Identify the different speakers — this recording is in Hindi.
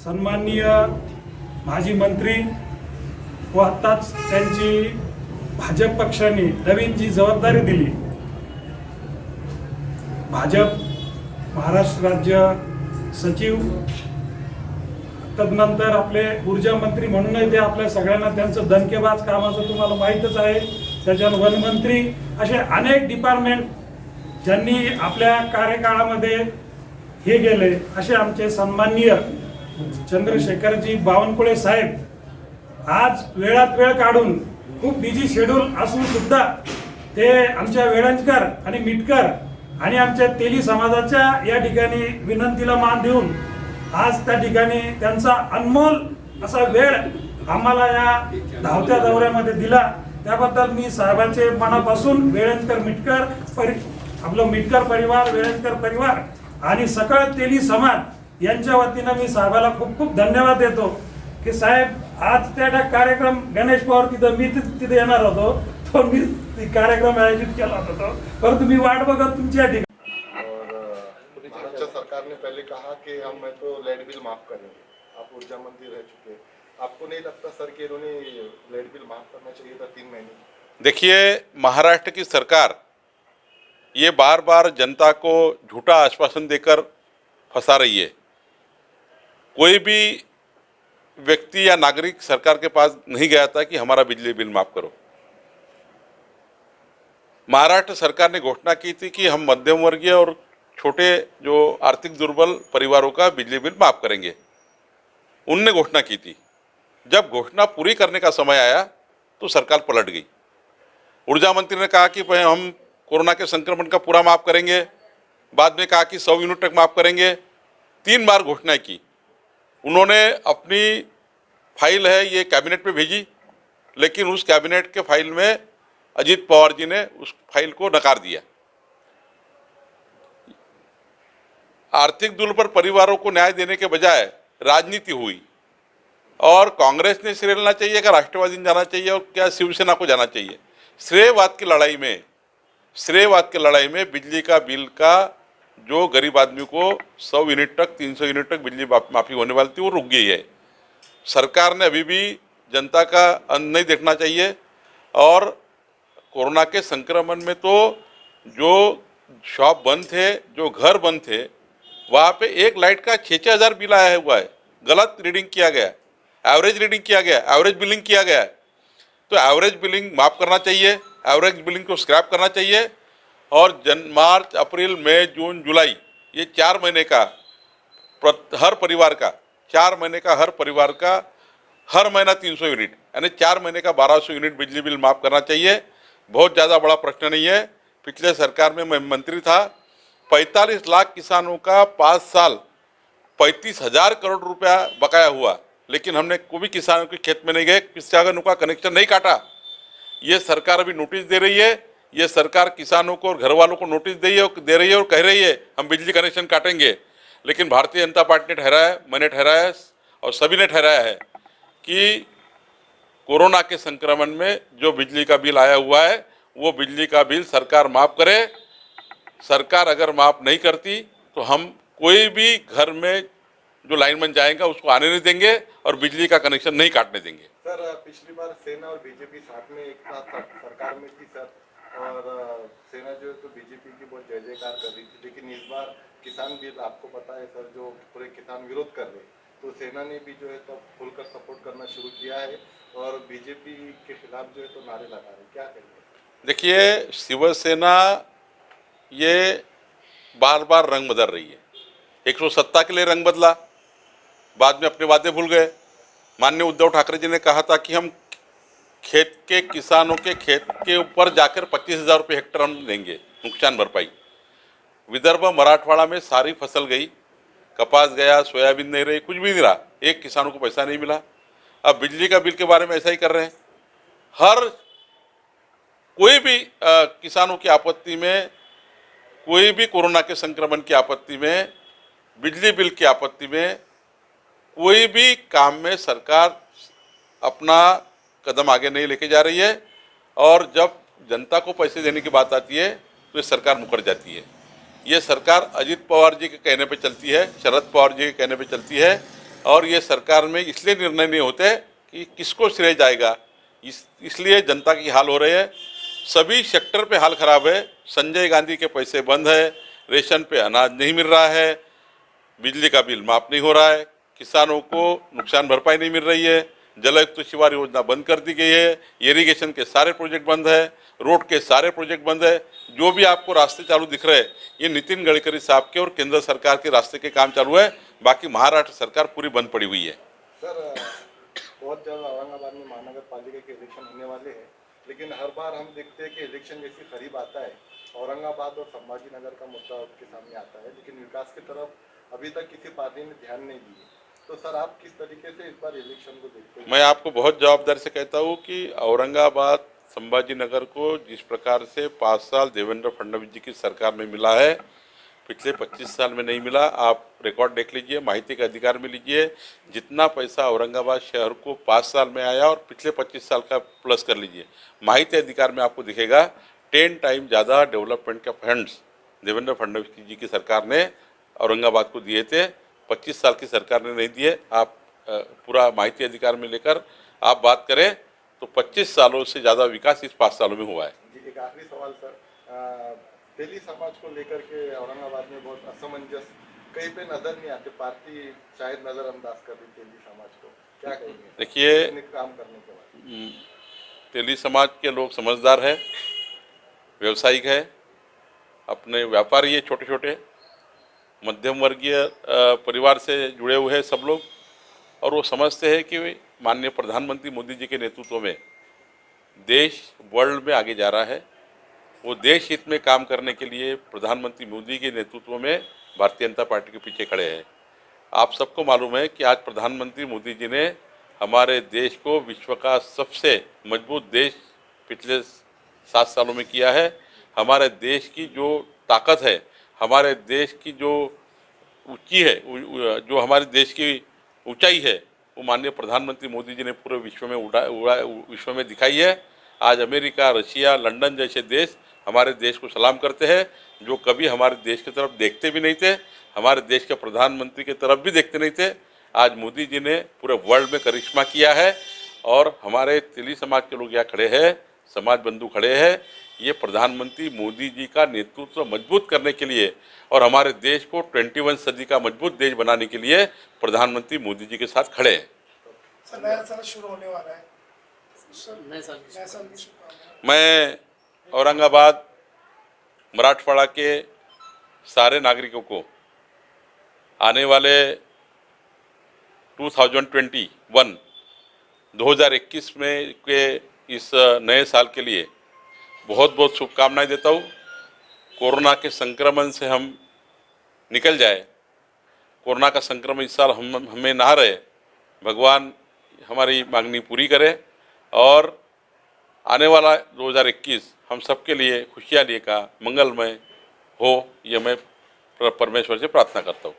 Speaker 1: सन्माननीय माजी मंत्री व आत्ताच त्यांची भाजप पक्षाने नवीन जी जबाबदारी दिली, भाजप महाराष्ट्र राज्य सचिव, तदनंतर आपले ऊर्जा मंत्री म्हणूनही ते आपल्या सगळ्यांना त्यांचं दणकेबाज कामाचं तुम्हाला माहीतच आहे, त्याच्यावर वनमंत्री, असे अनेक डिपार्टमेंट ज्यांनी आपल्या कार्यकाळामध्ये हे गेले, असे आमचे सन्माननीय चंद्रशेखरजी बावनकुळे साहेब आज वेळात वेळ काढून खूप बिझी शेड्यूल असून सुद्धा ते आमच्या वेळंजकर आणि मिटकर आणि आमच्या तेली समाजाच्या या ठिकाणी विनंतीला मान देऊन आज त्या ठिकाणी त्यांचा अनमोल असा वेळ आम्हाला या धावत्या दौऱ्यामध्ये दिला, त्याबद्दल मी साहेबांचे मनापासून वेळंजकर मिटकर आपलं मिटकर परिवार, वेळंजकर परिवार आणि सकळ तेली समाज यांच्या वतीनं मी साहेबाला खूप खूप धन्यवाद देतो की साहेब आज त्या कार्यक्रम गणेश पवार मी तिथे येणार होतो, तो मी कार्यक्रम आयोजित केला होता, परंतु मी वाट बघत तुमची या ठिकाणी।
Speaker 2: और महाराष्ट्र सरकार ने पहले कहा कि हम तो लाइट बिल माफ करेंगे, आप ऊर्जा मंत्री रह चुके, आपको नहीं लगता सर कि इन्होंने लाइट बिल माफ करना चाहिए था 3 महीने?
Speaker 3: देखिए, महाराष्ट्र की सरकार ये बार बार जनता को झूठा आश्वासन देकर फंसा रही है। कोई भी व्यक्ति या नागरिक सरकार के पास नहीं गया था कि हमारा बिजली बिल माफ करो। महाराष्ट्र सरकार ने घोषणा की थी कि हम मध्यम वर्गीय और छोटे जो आर्थिक दुर्बल परिवारों का बिजली बिल माफ करेंगे, उनने घोषणा की थी। जब घोषणा पूरी करने का समय आया तो सरकार पलट गई। ऊर्जा मंत्री ने कहा कि हम कोरोना के संक्रमण का पूरा माफ करेंगे, बाद में कहा कि 100 यूनिट तक माफ करेंगे। 3 बार घोषणा की। उन्होंने अपनी फाइल है ये कैबिनेट में भेजी, लेकिन उस कैबिनेट के फाइल में अजीत पवार जी ने उस फाइल को नकार दिया। आर्थिक दुर्बल परिवारों को न्याय देने के बजाय राजनीति हुई और कांग्रेस ने श्रेय लेना चाहिए, क्या राष्ट्रवादी ने जाना चाहिए और क्या शिवसेना को जाना चाहिए? श्रेयवाद की लड़ाई में बिजली का बिल का जो गरीब आदमी को 100 यूनिट तक 300 यूनिट तक बिजली माफ़ी होने वाली थी वो रुक गई है। सरकार ने अभी भी जनता का अन्न नहीं देखना चाहिए और कोरोना के संक्रमण में तो जो शॉप बंद थे, जो घर बंद थे, वहाँ पे एक लाइट का 6-6 हज़ार बिल आया हुआ है। गलत रीडिंग किया गया, एवरेज रीडिंग किया गया, एवरेज बिलिंग किया गया है। तो एवरेज बिलिंग माफ़ करना चाहिए, एवरेज बिलिंग को स्क्रैप करना चाहिए और मार्च, अप्रैल, मई, जून, जुलाई ये 4 महीने का हर परिवार का 4 महीने का हर परिवार का हर महीना 300 यूनिट यानी 4 महीने का 1200 यूनिट बिजली बिल माफ़ करना चाहिए। बहुत ज़्यादा बड़ा प्रश्न नहीं है। पिछले सरकार में मैं मंत्री था, 45 लाख किसानों का 5 साल 35,000 करोड़ रुपया बकाया हुआ, लेकिन हमने कोई भी किसानों के खेत में नहीं गए, किसानों का कनेक्शन नहीं काटा। ये सरकार अभी नोटिस दे रही है, ये सरकार किसानों को और घर वालों को नोटिस दे रही है और कह रही है हम बिजली कनेक्शन काटेंगे, लेकिन भारतीय जनता पार्टी ने ठहराया है, मैंने ठहराया है और सभी ने ठहराया है कि कोरोना के संक्रमण में जो बिजली का बिल आया हुआ है वो बिजली का बिल सरकार माफ़ करे। सरकार अगर माफ़ नहीं करती तो हम कोई भी घर में जो लाइनमैन जाएगा उसको आने नहीं देंगे और बिजली का कनेक्शन नहीं काटने देंगे।
Speaker 2: सर, पिछली बार सेना और बीजेपी साथ में एक साथ सरकार में थी सर, और सेना जो है तो बीजेपी की बहुत जय जयकार कर रही थी, लेकिन इस बार किसान बिल आपको पता है सर, जो पूरे किसान विरोध कर रहे, तो सेना ने भी जो है तो खुलकर सपोर्ट करना शुरू किया है और बीजेपी के खिलाफ जो है तो नारे लगा रहे, क्या करेंगे?
Speaker 3: देखिए, शिवसेना ये बार बार रंग बदल रही है। 170 के लिए रंग बदला, बाद में अपने वादे भूल गए। माननीय उद्धव ठाकरे जी ने कहा था कि हम खेत के किसानों के खेत के ऊपर जाकर 25,000 रुपये हेक्टेयर हम देंगे नुकसान भरपाई। विदर्भ मराठवाड़ा में सारी फसल गई, कपास गया, सोयाबीन नहीं रही, कुछ भी नहीं रहा, एक किसानों को पैसा नहीं मिला। अब बिजली का बिल के बारे में ऐसा ही कर रहे हैं। हर कोई भी किसानों की आपत्ति में, कोई भी कोरोना के संक्रमण की आपत्ति में, बिजली बिल की आपत्ति में, कोई भी काम में सरकार अपना कदम आगे नहीं लेके जा रही है और जब जनता को पैसे देने की बात आती है तो ये सरकार मुकर जाती है। ये सरकार अजीत पवार जी के कहने पे चलती है, शरद पवार जी के कहने पे चलती है और ये सरकार में इसलिए निर्णय नहीं होते कि किसको श्रेय जाएगा, इसलिए जनता की हाल हो रही है। सभी सेक्टर पे हाल खराब है। संजय गांधी के पैसे बंद है, रेशन पे अनाज नहीं मिल रहा है, बिजली का बिल माफ नहीं हो रहा है, किसानों को नुकसान भरपाई नहीं मिल रही है, जलयुक्त शिवार योजना बंद कर दी गई है, इरिगेशन के सारे प्रोजेक्ट बंद है, रोड के सारे प्रोजेक्ट बंद है। जो भी आपको रास्ते चालू दिख रहे हैं ये नितिन गडकरी साहब के और केंद्र सरकार के रास्ते के काम चालू है। बाकी महाराष्ट्र सरकार पूरी बंद पड़ी हुई है।
Speaker 2: सर बहुत जल्द औरंगाबाद में महानगर पालिका के इलेक्शन होने वाले हैं, लेकिन हर बार हम देखते हैं कि इलेक्शन जैसे करीब आता है औरंगाबाद और संभाजी नगर का मुद्दा आपके सामने आता है, लेकिन विकास की तरफ अभी तक किसी पार्टी ने ध्यान नहीं दिए। तो सर आप किस तरीके से इस बार इलेक्शन को देखते हैं?
Speaker 3: मैं आपको बहुत जवाबदारी से कहता हूँ कि औरंगाबाद संभाजी नगर को जिस प्रकार से 5 साल देवेंद्र फडणवीस जी की सरकार में मिला है, पिछले 25 साल में नहीं मिला। आप रिकॉर्ड देख लीजिए, माहिती के अधिकार में लीजिए, जितना पैसा औरंगाबाद शहर को 5 साल में आया और पिछले 25 साल का प्लस कर लीजिए, माहिती अधिकार में आपको दिखेगा 10 टाइम ज़्यादा डेवलपमेंट के फंड्स देवेंद्र फडणवीस जी की सरकार ने औरंगाबाद को दिए थे, 25 साल की सरकार ने नहीं दिए। आप पूरा माहिती अधिकार में लेकर आप बात करें तो 25 सालों से ज़्यादा विकास इस 5 सालों में हुआ है।
Speaker 2: जी एक आखिरी सवाल सर, तेली समाज को लेकर के औरंगाबाद में बहुत असमंजस कहीं पे नजर नहीं आते, पार्टी शायद नजरअंदाज कर रही तेली समाज को, क्या कहेंगे?
Speaker 3: देखिए,
Speaker 2: काम करने के बाद
Speaker 3: तेली समाज के लोग समझदार है, व्यवसायिक है, अपने व्यापारी है, छोटे छोटे मध्यम वर्गीय परिवार से जुड़े हुए हैं सब लोग, और वो समझते हैं कि माननीय प्रधानमंत्री मोदी जी के नेतृत्व में देश वर्ल्ड में आगे जा रहा है। वो देश हित में काम करने के लिए प्रधानमंत्री मोदी के नेतृत्व में भारतीय जनता पार्टी के पीछे खड़े हैं। आप सबको मालूम है कि आज प्रधानमंत्री मोदी जी ने हमारे देश को विश्व का सबसे मजबूत देश पिछले 7 सालों में किया है। हमारे देश की जो ताकत है, हमारे देश की जो ऊंची है, जो हमारे देश की ऊंचाई है, वो माननीय प्रधानमंत्री मोदी जी ने पूरे विश्व में दिखाई है। आज अमेरिका, रशिया, लंदन जैसे देश हमारे देश को सलाम करते हैं, जो कभी हमारे देश की तरफ देखते भी नहीं थे, हमारे देश के प्रधानमंत्री की तरफ भी देखते नहीं थे। आज मोदी जी ने पूरे वर्ल्ड में करिश्मा किया है और हमारे तेली समाज के लोग यहाँ खड़े हैं, समाज बंधु खड़े हैं। ये प्रधानमंत्री मोदी जी का नेतृत्व मजबूत करने के लिए और हमारे देश को 21 सदी का मजबूत देश बनाने के लिए प्रधानमंत्री मोदी जी के साथ खड़े हैं।
Speaker 4: सर नया साल शुरू होने वाला है, नया साल की शुभकामनाएं।
Speaker 3: मैं औरंगाबाद मराठवाड़ा के सारे नागरिकों को आने वाले 2021 में के इस नए साल के लिए बहुत बहुत शुभकामनाएं देता हूँ। कोरोना के संक्रमण से हम निकल जाए, कोरोना का संक्रमण इस साल हमें ना रहे, भगवान हमारी मांगनी पूरी करे और आने वाला 2021 हम सबके लिए खुशहाली का मंगलमय हो, ये मैं परमेश्वर से प्रार्थना करता हूँ।